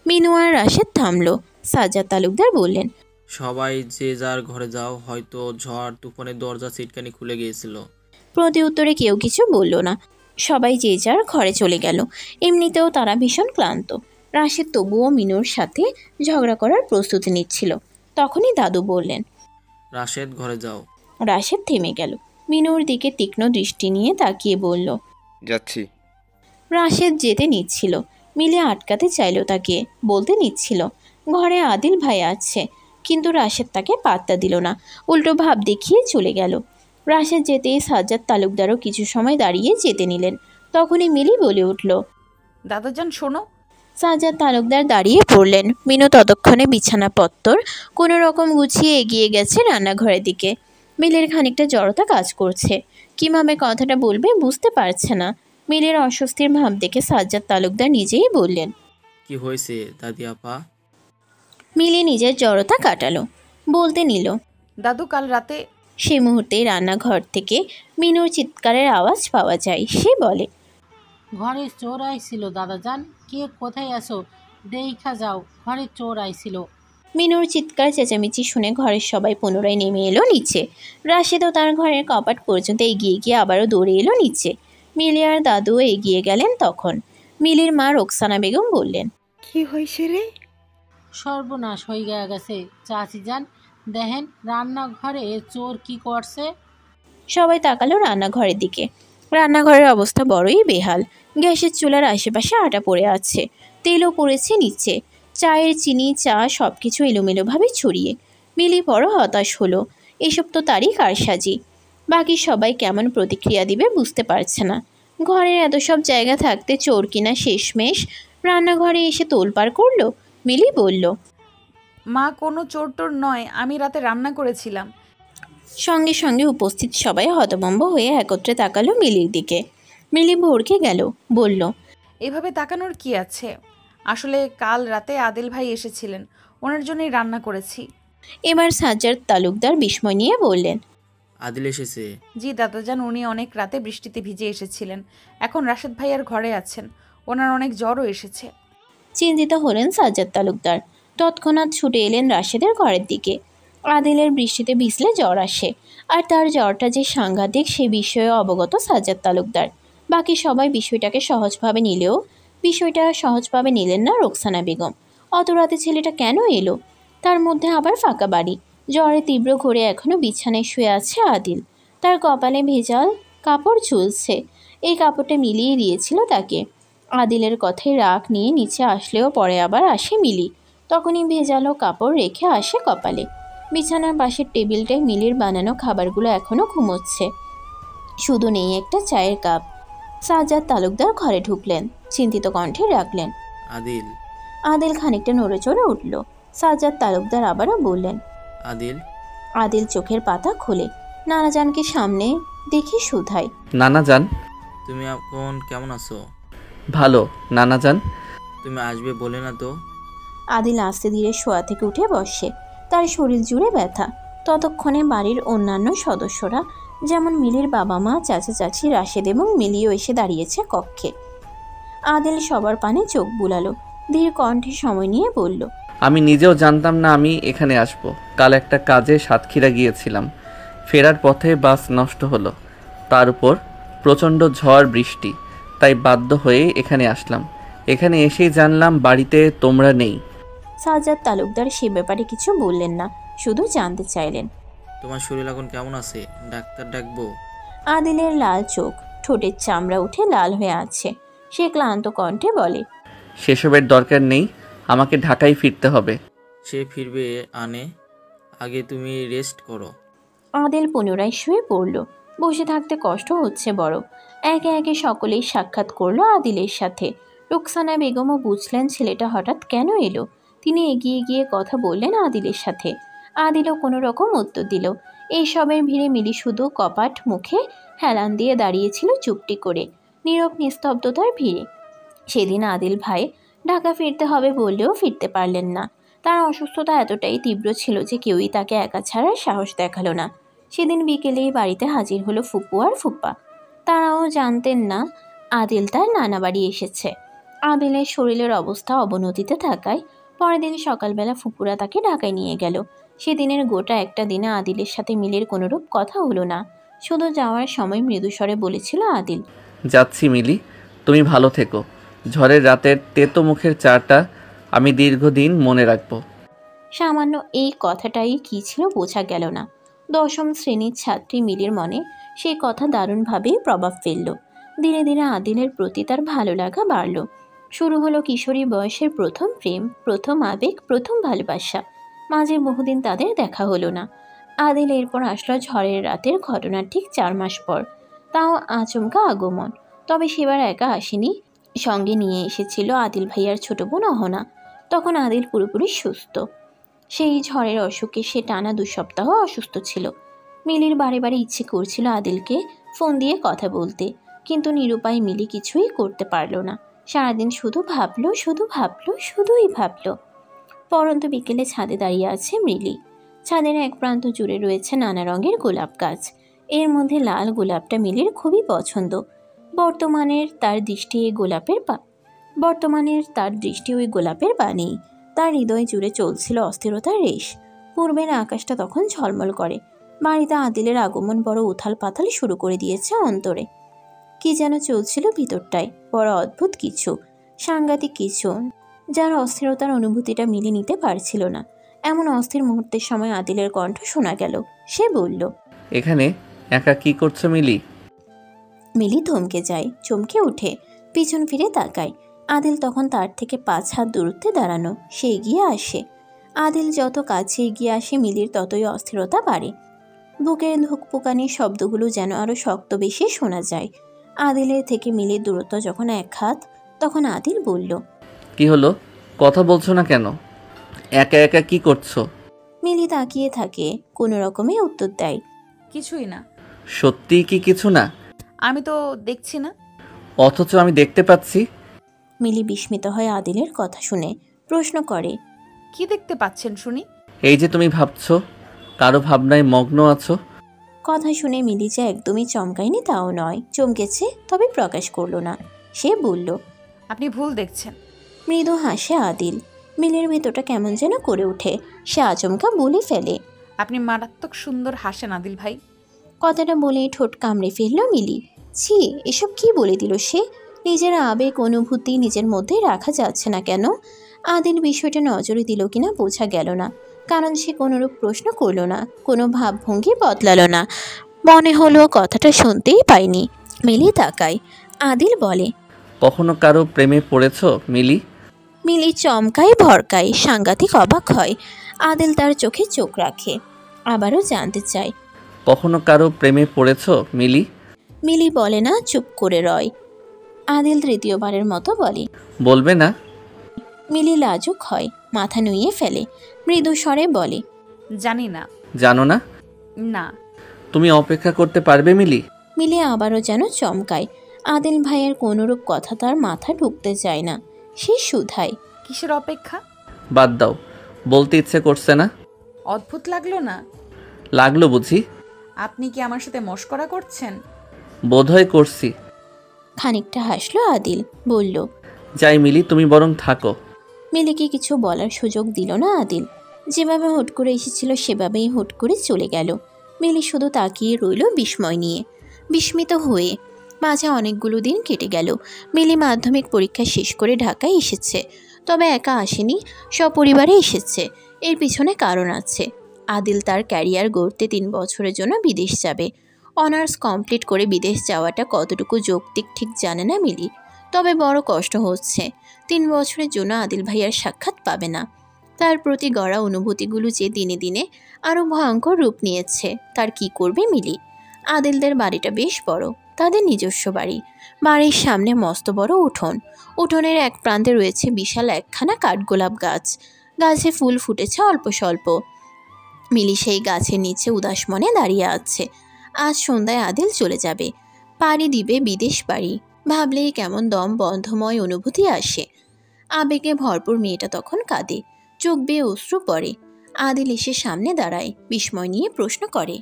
মিনু আর রাশেদ থামলো। সাজ্জাদ তালুকদার বললেন, সবাই যে যার ঘরে যাও, হয়তো ঝড় তুফানের দরজা ছিটকানি খুলে গিয়েছিল। প্রতি উত্তরে কেউ কিছু বলল না। সবাই যে যার ঘরে চলে গেল। এমনিতেও তারা ভীষণ ক্লান্ত। রাশেদ তবুও মিনুর সাথে ঝগড়া করার প্রস্তুতি নিচ্ছিল। তখনই দাদু বললেন। রাশেদ ঘরে যাও। রাশেদ থেমে গেল। মিনুর দিকে তীক্ষ্ণ দৃষ্টি নিয়ে তাকিয়ে বলল। যাচ্ছি। রাশেদ যেতে নিচ্ছিল। মিলে আটকাতে চাইল তাকে, বলতে নিচ্ছিল ঘরে আদিল ভাই আছে, কিন্তু রাশেদ তাকে পাত্তা দিল না, উল্টো ভাব দেখিয়ে চলে গেল। রাশেদ যেতেই সাজ্জাদ তালুকদারও কিছু সময় দাঁড়িয়ে যেতে নিলেন। তখনই মিলি বলে উঠল। দাদাজান শোনো। সাজ্জাদ তালুকদার দাঁড়িয়ে পড়লেন। মিনু ততক্ষণে বিছানাপত্তর কোনো রকম গুছিয়ে এগিয়ে গেছে রান্নাঘরের দিকে। মিলের খানিকটা জড়তা কাজ করছে। কীভাবে কথাটা বলবে বুঝতে পারছে না। মিলের অস্বস্তির ভাব দেখে সাজ্জাদ তালুকদার নিজেই বললেন। কি হয়েছে দাদি আপা? মিলি নিজের জড়তা কাটালো, বলতে নিল। দাদু কাল রাতে। সে মুহূর্তেই রান্নাঘর থেকে মিনুর চিৎকারের আওয়াজ পাওয়া যায়। সে বলে। ঘরে চোর আইছিল দাদাজান, কে কোথায় আসো? দেখা যাও, ঘরে চোর আইছিল। মিনুর চিৎকার চেঁচামেচি শুনে ঘরের সবাই পুনরায় নেমে এলো নিচে। রাশেদও তার ঘরের কপাট পর্যন্ত এগিয়ে গিয়ে আবারও দৌড়ে এলো নিচে। মিলি আর দাদুও এগিয়ে গেলেন তখন। মিলির মা রোকসানা বেগম বললেন। কি হয়েছে রে? সর্বনাশ হয়ে গেছে চাচি যান, দেখেন রান্নাঘরে চোর কি করছে। সবাই তাকালো রান্নাঘরের দিকে। রান্নাঘরের অবস্থা বড়ই বেহাল। গ্যাসের চুলার আশেপাশে আটা পড়ে আছে, তেলও পড়েছে নিচে। চায়ের চিনি চা সব কিছু এলোমেলোভাবে ছড়িয়ে। মিলি বড় হতাশ হলো। এসব তো তারই কারসাজি। বাকি সবাই কেমন প্রতিক্রিয়া দিবে বুঝতে পারছে না। ঘরের এত সব জায়গা থাকতে চোর কিনা শেষমেশ রান্নাঘরে এসে তোলপাড় করলো। মিলি বলল। মা কোনো চোর টোর নয়, আমি রাতে রান্না করেছিলাম। সঙ্গে সঙ্গে উপস্থিত সবাই হতভম্ব হয়ে একত্রে তাকালো মিলির দিকে। মিলি ভড়কে গেল, বলল। এভাবে তাকানোর কি আছে? আসলে কাল রাতে আদিল ভাই এসেছিলেন, ওনার জন্যই রান্না করেছি। এবার সাজ্জাদ তালুকদার বিস্ময় নিয়ে বললেন। আদিল এসেছে? জি দাদাজান, উনি অনেক রাতে বৃষ্টিতে ভিজে এসেছিলেন। এখন রাশেদ ভাইয়ার ঘরে আছেন, ওনার অনেক জ্বরও এসেছে। চিন্তিত হলেন সাজ্জাদ তালুকদার। তৎক্ষণাৎ ছুটে এলেন রাশেদের ঘরের দিকে। আদিলের বৃষ্টিতে ভিজলে জ্বর আসে, আর তার জ্বরটা যে সাংঘাতিক সে বিষয়ে অবগত সাজ্জাদ তালুকদার। বাকি সবাই বিষয়টাকে সহজভাবে নিলেও বিষয়টা সহজভাবে নিলেন না রোকসানা বেগম। অত রাতে ছেলেটা কেন এলো? তার মধ্যে আবার ফাঁকা বাড়ি। জ্বরে তীব্র ঘোরে এখনও বিছানায় শুয়ে আছে আদিল। তার কপালে ভেজাল কাপড় ঝুলছে। এই কাপড়টা মিলিয়ে দিয়েছিল তাকে। আদিলের কথায় রাগ নিয়ে নিচে আসলেও পরে আবার আসে মিলি। তখনই ভেজালো কাপড় রেখে আসে কপালে। বিছানার পাশের টেবিলটায় মিলির বানানো খাবারগুলো এখনও ঘুমোচ্ছে। শুধু নেই একটা চায়ের কাপ। সাজ্জাদ তালুকদার ঘরে ঢুকলেন, চিন্তিত কণ্ঠে ডাকলেন। আদিল। আদিল খানিকটা নড়ে চড়ে উঠল। সাজ্জাদ তালুকদার আবারও বললেন। আদিল। আদিল চোখের পাতা খোলে। নানাজানকে সামনে দেখে শুধায়। নানাজান। তুমি এখন কেমন আছো? ভালো। নানাজান। তুমি আসবে বলে না তো? আদিল আস্তে ধীরে শোয়া থেকে উঠে বসে। তার শরীর জুড়ে ব্যথা। ততক্ষণে বাড়ির অন্যান্য সদস্যরা, যেমন মিলির বাবা মা, চাচা চাচি, রাশেদ এবং মিলিও এসে দাঁড়িয়েছে কক্ষে। আদিল সবার পানে চোখ বুলালো। ধীর কণ্ঠে সময় নিয়ে বলল। আমি নিজেও জানতাম না আমি এখানে আসব। কাল একটা কাজে সাতক্ষীরা গিয়েছিলাম, ফেরার পথে বাস নষ্ট হলো, তার উপর প্রচণ্ড ঝড় বৃষ্টি, তাই বাধ্য হয়ে এখানে আসলাম। এখানে এসেই জানলাম বাড়িতে তোমরা নেই। সাজ্জাদ তালুকদার সে ব্যাপারে কিছু বললেন না, শুধু জানতে চাইলেন। তোমার শরীর এখন কেমন আছে? ডাক্তার ডাকবো? আদিলের লাল চোখ, ঠোঁটের চামড়া উঠে লাল হয়ে আছে। সে ক্লান্ত কণ্ঠে বলে। সেসবের দরকার নেই, আমাকে ঢাকায় ফিরতে হবে। সে ফিরবে আনে, আগে তুমি রেস্ট করো। আদিল পুনরায় শুয়ে পড়ল। বসে থাকতে কষ্ট হচ্ছে বড়। একে একে সকলেই সাক্ষাৎ করলো আদিলের সাথে। রোকসানা বেগমও বুঝলেন ছেলেটা হঠাৎ কেন এলো। তিনি এগিয়ে গিয়ে কথা বললেন আদিলের সাথে। আদিলও কোনো রকম উত্তর দিল। এইসবের ভিড়ে মিলি শুধু কপাট মুখে হেলান দিয়ে দাঁড়িয়েছিল চুপটি করে, নীরব নিস্তব্ধতার ভিড়ে। সেদিন আদিল ভাই ঢাকা ফিরতে হবে বললেও ফিরতে পারলেন না। তার অসুস্থতা এতটাই তীব্র ছিল যে কেউই তাকে একা ছাড়ার সাহস দেখালো না। সেদিন বিকেলেই বাড়িতে হাজির হলো ফুপু আর ফুপ্পা। তারাও জানতেন না আদিল তার নানা বাড়ি এসেছে। আদিলের শরীরের অবস্থা অবনতিতে থাকায় পরের দিন সকালবেলা ফুপুরা তাকে ঢাকায় নিয়ে গেল। সেদিনের গোটা একটা দিনে আদিলের সাথে মিলির কোনোরূপ কথা হলো না। শুধু যাওয়ার সময় মৃদুস্বরে বলেছিল আদিল, যাচ্ছি মিলি, তুমি ভালো থেকো। ঝড়ের রাতের তেতো মুখের চাটা আমি দীর্ঘদিন মনে রাখবো। সামান্য এই কথাটাই কী ছিল বোঝা গেল না। দশম শ্রেণীর ছাত্রী মিলির মনে সেই কথা দারুণভাবেই প্রভাব ফেলল। ধীরে ধীরে আদিলের প্রতি তার ভালো লাগা বাড়ল। শুরু হলো কিশোরী বয়সের প্রথম প্রেম, প্রথম আবেগ, প্রথম ভালোবাসা। মাঝে বহুদিন তাদের দেখা হলো না। আদিল এরপর আসলো ঝড়ের রাতের ঘটনার ঠিক 4 মাস পর। তাও আচমকা আগমন। তবে সেবার একা আসেনি, সঙ্গে নিয়ে এসেছিল আদিল ভাইয়ার ছোট বোন অহনা। তখন আদিল পুরোপুরি সুস্থ। সেই ঝড়ের অসুখে সে টানা 2 সপ্তাহ অসুস্থ ছিল। মিলির বারে বারে ইচ্ছে করছিল আদিলকে ফোন দিয়ে কথা বলতে, কিন্তু নিরুপায় মিলি কিছুই করতে পারল না। সারাদিন শুধু ভাবলো, শুধুই ভাবলো। পরন্ত বিকেলে ছাদে দাঁড়িয়ে আছে মিলি। ছাদের এক প্রান্ত জুড়ে রয়েছে নানা রঙের গোলাপ গাছ। এর মধ্যে লাল গোলাপটা মিলির খুবই পছন্দ। বর্তমানের তার দৃষ্টি ওই গোলাপের বানেই। তার হৃদয় জুড়ে চলছিল অস্থিরতার রেশ। পূর্বের আকাশটা তখন ঝলমল করে। বাড়িতে আদিলের আগমন বড় উথাল পাথাল শুরু করে দিয়েছে অন্তরে। কি যেন চলছিল ভিতরটায়, বড় অদ্ভুত কিছু, সাংঘাতিক কিছু, যার অস্থিরতার অনুভূতিটা মিলে নিতে পারছিল না। এমন অস্থির মুহূর্তের সময় আদিলের কণ্ঠ শোনা গেল। সে বলল, এখানে একা কি করছো মিলি? মিলি থমকে যায়, চমকে উঠে, পিছন ফিরে তাকায়। আদিল তখন তার থেকে 5 হাত দূরত্বে দাঁড়ানো। সে এগিয়ে আসে। আদিল যত কাছে এগিয়ে আসে মিলির ততই অস্থিরতা বাড়ে। বুকের ধুকপুকানির শব্দগুলো যেন আরও শক্ত বেশি শোনা যায়। আদিলের থেকে মিলির দূরত্ব যখন 1 হাত, তখন আদিল বলল, কি হলো, কথা বলছো না কেন? একা একা কি করছো? মিলি তাকিয়ে থাকে, কোনো রকমে উত্তর দেয়, কিছুই না। সত্যিই কি কিছু না? আমি তো দেখছি না। অথচ আমি দেখতে পাচ্ছি। মিলি বিস্মিত হয় আদিলের কথা শুনে, প্রশ্ন করে, কি দেখতে পাচ্ছেন শুনি? এই যে তুমি ভাবছো, কারো ভাবনায় মগ্ন আছো। কথা শুনে মিলি যে একদমই চমকায়নি তাও নয়, চমকেছে, তবে প্রকাশ করলো না। সে বলল, আপনি ভুল দেখছেন। মৃদু হাসে আদিল। মিলির ভেতরটা কেমন যেন করে ওঠে। সে আচমকা বলে ফেলে, আপনি মারাত্মক সুন্দর হাসেন আদিল ভাই। কথাটা বলেই ঠোঁট কামড়ে ফেলল মিলি। ছি, এসব কি বলে দিল সে? নিজের আবেগ অনুভূতি নিজের মধ্যেই রাখা যাচ্ছে না কেন? আদিল বিষয়টা নজরে দিল কিনা বোঝা গেল না, কারণ সে কোনোরূপ প্রশ্ন করল না, কোনো ভাবভঙ্গি বদলালো না। মনে হলো কথাটা শুনতেই পায়নি। মিলি তাকায়। আদিল বলে, কখনো কারো প্রেমে পড়েছো মিলি? মিলি চমকায়, ভরকায়, সাংঘাতিক অবাক হয়। আদিল তার চোখে চোখ রাখে, আবারও জানতে চায়, কখনো কারো প্রেমে পড়েছো মিলি? মিলি বলে না, চুপ করে রয়। আদিল তৃতীয়বারের মতো বলে, বলবে না? মিলি লাজুক হয়, মাথা নুইয়ে ফেলে, মৃদু স্বরে বলে, জানি না। জানো না? না। তুমি অপেক্ষা করতে পারবে মিলি? মিলি আবারও যেন চমকায়। আদিল ভাইয়ের কোনোরূপ কথা তার মাথা ঢুকতে চায় না। সে শুধায়, কিসের অপেক্ষা? বাদ দাও, বলতে ইচ্ছে করছে না। অদ্ভুত লাগলো না? লাগলো বুঝি? আপনি কি আমার সাথে মশকরা করছেন? বোধহয় করছি। খানিকটা হাসলো আদিল, বলল, যাই মিলি, তুমি বরং থাকো। মিলিকে কিছু বলার সুযোগ দিল না আদিল। যেভাবে হুট করে এসেছিল সেভাবেই হুট করে চলে গেল। মিলি শুধু তাকিয়ে রইল বিস্ময় নিয়ে, বিস্মিত হয়ে। মাঝে অনেকগুলো দিন কেটে গেল। মিলি মাধ্যমিক পরীক্ষা শেষ করে ঢাকায় এসেছে। তবে একা আসেনি, সপরিবারে এসেছে। এর পিছনে কারণ আছে। আদিল তার ক্যারিয়ার গড়তে 3 বছরের জন্য বিদেশ যাবে। অনার্স কমপ্লিট করে বিদেশ যাওয়াটা কতটুকু যৌক্তিক ঠিক জানে না মিলি, তবে বড় কষ্ট হচ্ছে। 3 বছরের জন্য আদিল ভাইয়ার সাক্ষাৎ পাবে না। তার প্রতি গড়া অনুভূতিগুলো যে দিনে দিনে আরও ভয়ঙ্কর রূপ নিয়েছে। তার কি করবে মিলি? আদিলদের বাড়িটা বেশ বড়, তাদের নিজস্ব বাড়ি। বাড়ির সামনে মস্ত বড় উঠোন। উঠোনের এক প্রান্তে রয়েছে বিশাল একখানা কাঠগোলাপ গাছ। গাছে ফুল ফুটেছে অল্প স্বল্প। মিলি সেই গাছের নিচে উদাস মনে দাঁড়িয়ে আছে। আজ সন্ধ্যায় আদিল চলে যাবে, পাড়ি দিবে বিদেশ বাড়ি। ভাবলেই কেমন দম বন্ধময় অনুভূতি আসে। আবেগে ভরপুর মেয়েটা তখন কাঁদে। চোখ বেয়ে অশ্রু পড়ে। আদিল এসে সামনে দাঁড়ায়, বিস্ময় নিয়ে প্রশ্ন করে।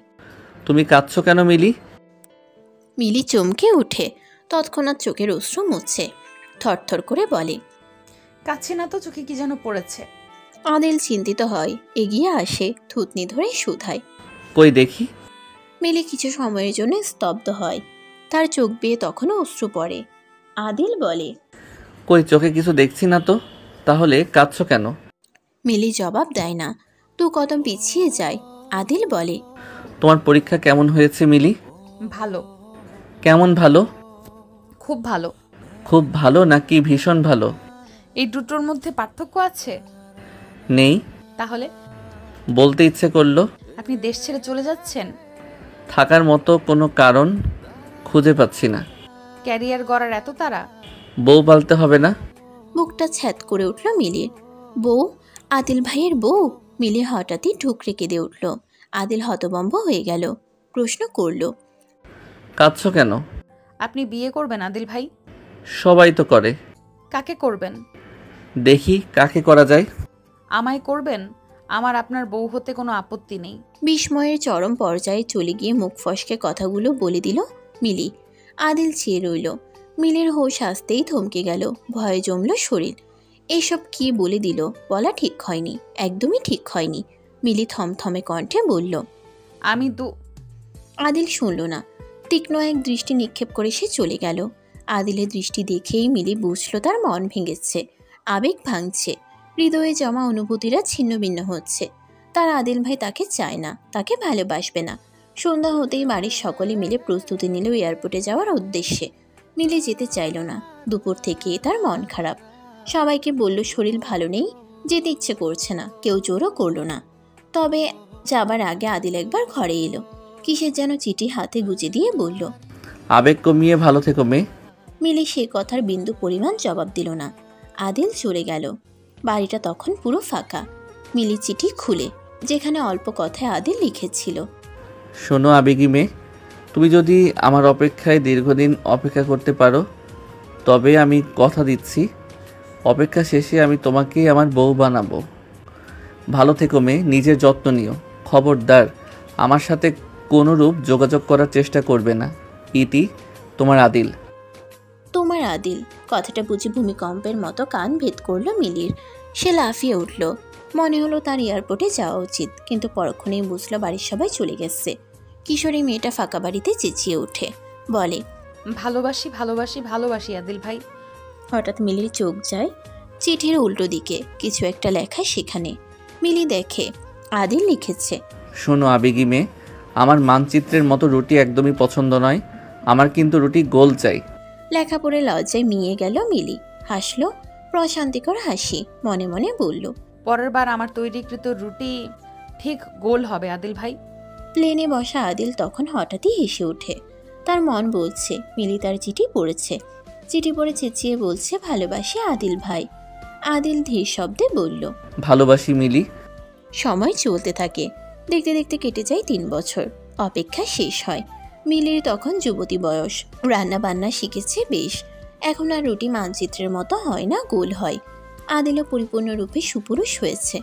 তুমি কাঁদছো কেন মিলি? মিলি চমকে উঠে, তৎক্ষণাৎ চোখের অশ্রু মুছছে, থরথর করে বলে। কাছে না তো, চোখে কি যেন পড়েছে। আদিল চিন্তিত হয়, এগিয়ে আসে, থুতনি ধরে শুধায়। কই দেখি। মিলি কিছু সময়ের জন্য স্তব্ধ হয়, তার চোখ বেয়ে তখনও অশ্রু পড়ে। আদিল বলে। কই চোখে কিছু দেখছি না তো, তাহলে কাঁদছো কেন? মিলি জবাব দেয় না, দু কদম পিছিয়ে যায়। আদিল বলে। তোমার পরীক্ষা কেমন হয়েছে মিলি? ভালো। কেমন ভালো? খুব ভালো। খুব ভালো নাকি ভীষণ ভালো? এই দুটোর মধ্যে পার্থক্য আছে? নেই। তাহলে? বলতে ইচ্ছে করলো। আপনি দেশ ছেড়ে চলে যাচ্ছেন? থাকার মতো কোনো কারণ খুঁজে পাচ্ছি না। ক্যারিয়ার গড়ার এত তাড়া? বউ পালতে হবে না? বুকটা ছ্যাদ করে উঠল মিলির। বউ? আদিল ভাইয়ের বউ? মিলি হঠাৎই ঢুকরে কেঁদে উঠল। আদিল হতভম্ব হয়ে গেল, প্রশ্ন করল। কাঁদছো কেন? আপনি বিয়ে করবেন আদিল ভাই? সবাই তো করে। কাকে করবেন? দেখি কাকে করা যায়। আমায় করবেন? আমার আপনার বউ হতে কোনো আপত্তি নেই। বিস্ময়ের চরম পর্যায়ে চলে গিয়ে মুখ ফসকে কথাগুলো বলে দিল মিলি। আদিল চেয়ে রইল। মিলির হোশ আসতেই থমকে গেল, ভয়ে জমল শরীর। এসব কি বলে দিল, বলা ঠিক হয়নি, একদমই ঠিক হয়নি। মিলি থমথমে কণ্ঠে বলল। আমি আদিল শুনল না, তীক্ষ্ণ এক দৃষ্টি নিক্ষেপ করে সে চলে গেল। আদিলের দৃষ্টি দেখেই মিলি বুঝল তার মন ভেঙেছে, আবেগ ভাঙছে, হৃদয়ে জমা অনুভূতিরা ছিন্ন ভিন্ন হচ্ছে। তার আদিল ভাই তাকে চায় না, তাকে ভালোবাসবে না। সন্ধ্যা হতেই বাড়ির সকলে মিলে প্রস্তুতি নিল এয়ারপোর্টে যাওয়ার উদ্দেশ্যে। মিলি যেতে চাইল না, দুপুর থেকেই তার মন খারাপ। সবাইকে বলল শরীর ভালো নেই, যেতে ইচ্ছে করছে না, কেউ জোরও করলো না। তবে যাবার আগে আদিল একবার ঘরে এলো, কিসের যেন চিঠি হাতে গুজে দিয়ে বলল। আবেগ কমিয়ে ভালো থেকো মেয়ে। মিলি সে কথার বিন্দু পরিমাণ জবাব দিল না। আদিল চলে গেল। বাড়িটা তখন পুরো ফাঁকা। মিলি চিঠি খুলে, যেখানে অল্প কথায় আদিল লিখেছিল। শোনো আবেগী মেয়ে, তুমি যদি আমার অপেক্ষায় দীর্ঘদিন অপেক্ষা করতে পারো, তবে আমি কথা দিচ্ছি অপেক্ষা শেষে আমি তোমাকেই আমার বউ বানাবো। ভালো থেকো মেয়ে, নিজের যত্ন নিও। খবরদার আমার সাথে কোনোরূপ যোগাযোগ করার চেষ্টা করবে না। ইতি, তোমার আদিল। তোমার আদিল। কথাটা বুঝি ভূমিকম্পের মতো কান ভেদ করলো মিলির। সে লাফিয়ে উঠল। মনে হলো তার এয়ারপোর্টে যাওয়া উচিত, কিন্তু পরক্ষণেই বুঝলো বাড়ির সবাই চলে গেছে। কিশোরী মেয়েটা ফাঁকা বাড়িতে চেঁচিয়ে ওঠে, বলে। ভালোবাসি ভালোবাসি ভালোবাসি আদিল ভাই। হঠাৎ মিলির চোখ যায় চিঠির উল্টো দিকে, কিছু একটা লেখা সেখানে। মিলি দেখে আদিল লিখেছে। শোনো আবেগী মেয়ে, আমার মানচিত্রের মতো রুটি একদমই পছন্দ নয়, আমার কিন্তু রুটি গোল চাই। লেখা পড়ে লজ্জায় মিয়ে গেল মিলি। হাসলো, প্রশান্তিকর হাসি, মনে মনে বলল। পরের বার আমার তৈরিকৃত রুটি ঠিক গোল হবে আদিল ভাই। প্লেনে বসা আদিল তখন হঠাৎই হেসে ওঠে। তার মন বলছে মিলি তার চিঠি পড়েছে। চিঠি পড়ে চেঁচিয়ে বলছে ভালোবাসি আদিল ভাই। আদিল ধীর শব্দে বলল, ভালোবাসি মিলি। সময় চলতে থাকে। দেখতে দেখতে কেটে যায় 3 বছর। অপেক্ষা শেষ হয়। মিলির তখন যুবতী বয়স, রান্না বান্না শিখেছে বেশ। এখন আর রুটি মানচিত্রের মতো হয় না, গোল হয়। আদিলও পরিপূর্ণরূপে সুপুরুষ হয়েছে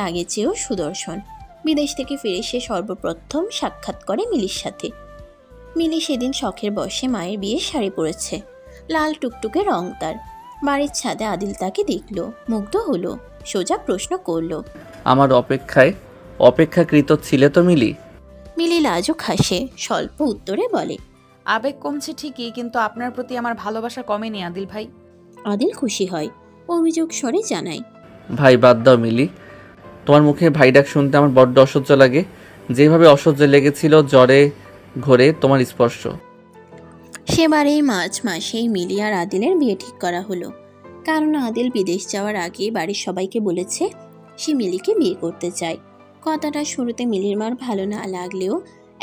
আগের চেয়েও সুদর্শন। বিদেশ থেকে ফিরে সে সর্বপ্রথম সাক্ষাৎ করে মিলির সাথে। মিলি সেদিন শখের বশে মায়ের বিয়ের শাড়ি পরেছে, লাল টুকটুকে রং তার। বাড়ির ছাদে আদিল তাকে দেখল, মুগ্ধ হলো, সোজা প্রশ্ন করলো। আমার অপেক্ষাকৃত ছিলে তো মিলি? মিলি লাজুক হাসে, স্বল্প উত্তরে বলে। আবেগ কমছে ঠিকই, কিন্তু আপনার প্রতি আমার ভালোবাসা কমেনি আদিল ভাই। আদিল খুশি হয়, অভিযোগ স্বরে জানায়। ভাই বাদ দাও মিলি, তোমার মুখে ভাই ডাক শুনতে আমার বড্ড অসহ্য লাগে, যেভাবে অসহ্য লেগেছিল জ্বরে ঘোরে তোমার স্পর্শ। সেবারেই মার্চ মাসেই মিলি আর আদিলের বিয়ে ঠিক করা হলো। কারণ আদিল বিদেশ যাওয়ার আগে বাড়ির সবাইকে বলেছে সে মিলিকে বিয়ে করতে চায়। কথাটা শুরুতে মিলির মার ভালো না লাগলেও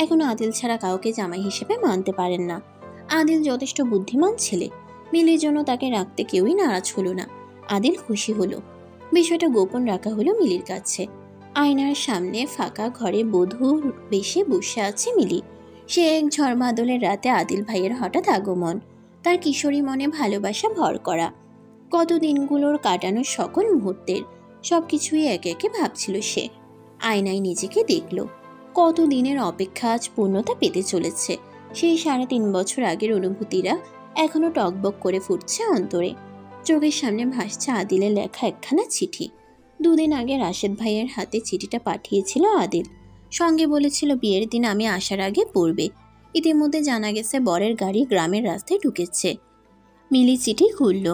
এখন আদিল ছাড়া কাউকে জামাই হিসেবে মানতে পারেন না। আদিল যথেষ্ট বুদ্ধিমান ছেলে, মিলির জন্য তাকে রাখতে কেউই নারাজ হলো না। আদিল খুশি হলো। বিষয়টা গোপন রাখা হলো মিলির কাছে। আয়নার সামনে ফাঁকা ঘরে বধূর বেশে বসে আছে মিলি। সে এক ঝড় বাদলের রাতে আদিল ভাইয়ের হঠাৎ আগমন, তার কিশোরী মনে ভালোবাসা ভর করা। কত দিনগুলোর কাটানো সকল মুহূর্তের সব কিছুই একে একে ভাবছিল সে। আয়নায় নিজেকে দেখল। কত দিনের অপেক্ষা আজ পূর্ণতা পেতে চলেছে। সেই 3.5 বছর আগের অনুভূতিরা এখনো টকবক করে ফুটছে অন্তরে। চোখের সামনে ভাসছে আদিলের লেখা একখানা চিঠি। 2 দিন আগে রাশেদ ভাইয়ের হাতে চিঠিটা পাঠিয়েছিল আদিল। সঙ্গে বলেছিল বিয়ের দিন আমি আসার আগে পড়বে। ইতিমধ্যে জানা গেছে বরের গাড়ি গ্রামের রাস্তায় ঢুকেছে। মিলি চিঠি খুলল,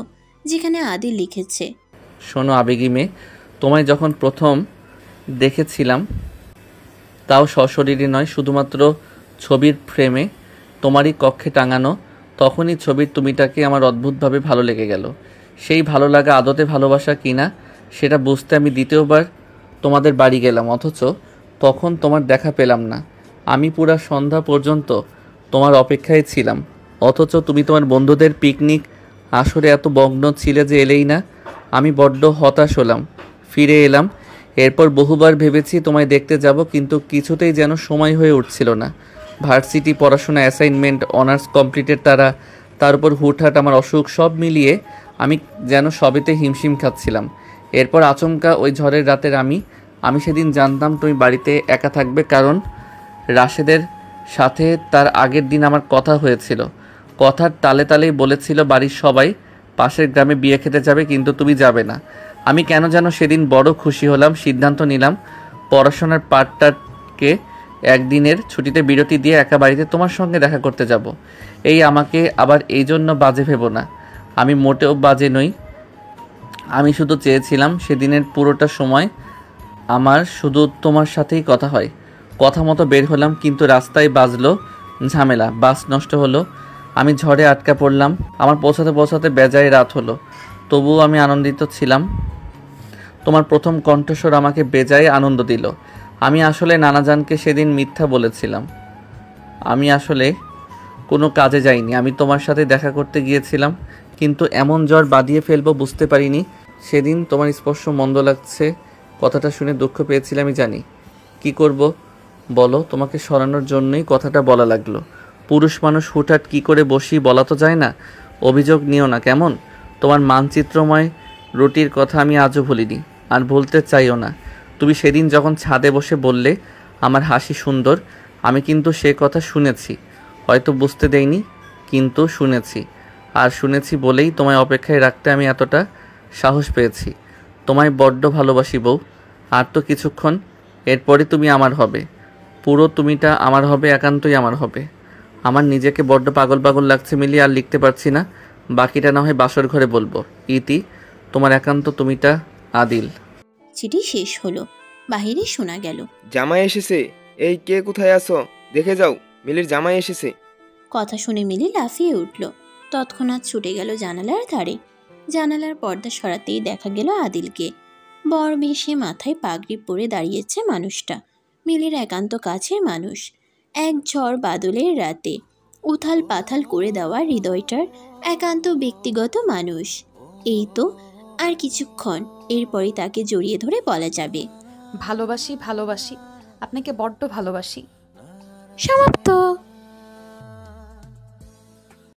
যেখানে আদিল লিখেছে, শোনো আবেগী মেয়ে, তোমায় যখন প্রথম দেখেছিলাম, তাও সশরীরে নয়, শুধুমাত্র ছবির ফ্রেমে তোমারই কক্ষে টাঙানো, তখনই ছবির তুমিটাকে আমার অদ্ভুতভাবে ভালো লেগে গেল। সেই ভালো লাগা আদতে ভালোবাসা কিনা সেটা বুঝতে আমি দ্বিতীয়বার তোমাদের বাড়ি গেলাম, অথচ তখন তোমার দেখা পেলাম না। আমি পুরা সন্ধ্যা পর্যন্ত তোমার অপেক্ষায় ছিলাম, অথচ তুমি তোমার বন্ধুদের পিকনিক আসরে এত মগ্ন ছিলে যে এলেই না। আমি বড্ড হতাশ হলাম, ফিরে এলাম। এরপর বহুবার ভেবেছি তোমায় দেখতে যাব, কিন্তু কিছুতেই যেন সময় হয়ে উঠছিল না। ভার্সিটি, পড়াশোনা, অ্যাসাইনমেন্ট, অনার্স কমপ্লিটের তার উপর হুটহাট আমার অসুখ, সব মিলিয়ে আমি যেন সবেতে হিমশিম খাচ্ছিলাম। এরপর আচমকা ওই ঝড়ের রাতের আমি সেদিন জানতাম তুমি বাড়িতে একা থাকবে, কারণ রাশেদের সাথে তার আগের দিন আমার কথা হয়েছিল। কথার তালে তালেই বলেছিল বাড়ির সবাই পাশের গ্রামে বিয়ে খেতে যাবে, কিন্তু তুমি যাবে না। আমি কেন যেন সেদিন বড় খুশি হলাম, সিদ্ধান্ত নিলাম পড়াশোনার পার্টটাকে একদিনের ছুটিতে বিরতি দিয়ে একা বাড়িতে তোমার সঙ্গে দেখা করতে যাব। আমাকে আবার এই জন্য বাজে ভেবো না, আমি মোটেও বাজে নই। আমি শুধু চেয়েছিলাম সেদিনের পুরোটা সময় আমার শুধু তোমার সাথেই কথা হয়। কথা মতো বের হলাম, কিন্তু রাস্তায় বাজলো ঝামেলা, বাস নষ্ট হলো, আমি ঝড়ে আটকা পড়লাম। আমার পৌঁছাতে পৌঁছাতে বেজায় রাত হলো, তবুও আমি আনন্দিত ছিলাম। তোমার প্রথম কণ্ঠস্বর আমাকে বেজায় আনন্দ দিল। আমি আসলে নানাজানকে সেদিন মিথ্যা বলেছিলাম। আমি আসলে কোনো কাজে যাইনি, আমি তোমার সাথে দেখা করতে গিয়েছিলাম, কিন্তু এমন জ্বর বাঁধিয়ে ফেলবো বুঝতে পারিনি। সেদিন তোমার স্পর্শ মন্দ লাগছে কথাটা শুনে দুঃখ পেয়েছিলাম, আমি জানি। কি করব বলো, তোমাকে সরানোর জন্যই কথাটা বলা লাগলো। পুরুষ মানুষ হুটহাট কী করে বসি বলা তো যায় না। অভিযোগ নিও না কেমন। তোমার মানচিত্রময় রুটির কথা আমি আজও ভুলিনি, আর ভুলতে চাইও না। তুমি সেদিন যখন ছাদে বসে বললে আমার হাসি সুন্দর, আমি কিন্তু সে কথা শুনেছি, হয়তো বুঝতে দেইনি, কিন্তু শুনেছি। আর শুনেছি বলেই তোমায় অপেক্ষায় রাখতে আমি এতটা সাহস পেয়েছি। তোমায় বড্ড ভালোবাসি বউ, আর তো কিছুক্ষণ, এরপরে তুমি আমার হবে। পুরো তুমিটা আমার হবে, একান্তই আমার হবে। আমার নিজেকে বড্ড পাগল পাগল লাগছে মিলি, আর লিখতে পারছি না। বাকিটা না হয় বাসর ঘরে বলবো। ইতি, তোমার একান্ত তুমিটা, আদিল। চিঠি শেষ হলো। বাহিরে শোনা গেল, জামাই এসেছে। এই কে কোথায় আছো? দেখে যাও, মিলির জামাই এসেছে। কথা শুনে মিলি লাফিয়ে উঠল। তৎক্ষণাৎ ছুটে গেল জানালার ধারে। জানালার পর্দা সরাতেই দেখা গেল আদিলকে। বর বেশে মাথায় পাগড়ি পরে দাঁড়িয়েছে মানুষটা। মিলির একান্ত কাছের মানুষ। এক ঝড় বাদলের রাতে উথাল পাথাল করে দেওয়া হৃদয়টার একান্ত ব্যক্তিগত মানুষ। এই তো আর কিছুক্ষণ, এরপরই তাকে জড়িয়ে ধরে বলা যাবে, ভালোবাসি, ভালোবাসি, আপনাকে বড্ড ভালোবাসি। সমাপ্ত।